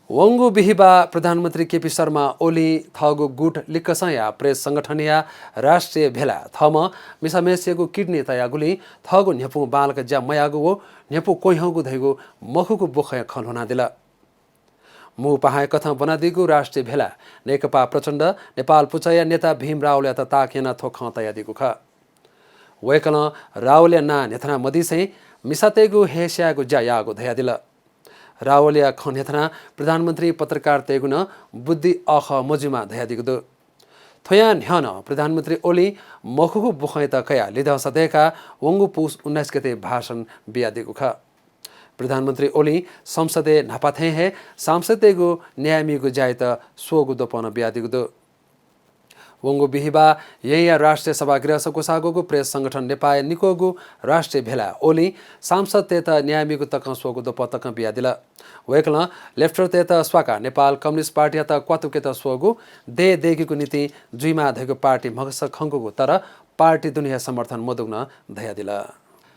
वंगु बिहिबा प्रधानमन्त्री केपी शर्मा ओली थगु गुट लिक्कसया प्रेस संगठनिया राष्ट्रिय भेला थम मिसामेसियगु किडनी तयागुली थगु न्यपु बालक ज्या मयागु वो न्यपु कोइहगु धैगु मखुगु बोखय खलहुना दिला मु पहाय कथा बनादिगु राष्ट्रिय भेला नेकपा प्रचण्ड नेपाल पुचया नेता भीम रावले त ताकेना थोख तयादिगु ख वेकल रावले ना नेथना मदिसै मिसातेगु हेस्यागु ज्या यागु धयादिला रावलिया खन्यथना प्रधानमन्त्री पत्रकार तेगुन बुद्धि अख मजुमा धयादिगु थोया न्ह्यन प्रधानमन्त्री ओली मखुगु बुखै त कया लिदा सदेका वंगु पुस 19 गते भाषण बियादिगु ख प्रधानमन्त्री ओली संसदे नापाथे हे सांसदेगु न्यायमिगु जाय त सोगु दोपन बियादिगु वंगु बिहिबा यही राष्ट्रिय सभागृह सकुसागोगु प्रेस संगठन नेपाय निकोगु राष्ट्रिय भेला ओली सांसद तेत न्यायमिगु तक सोगु दोप तक बियादिला वेकल लेफ्टर तेत स्वाका नेपाल कम्युनिस्ट पार्टी त क्वातुके त सोगु देगीगु नीति जुइमा धैगु पार्टी मगस खंगुगु तर पार्टी दुनिया समर्थन मदुग्न धयादिला।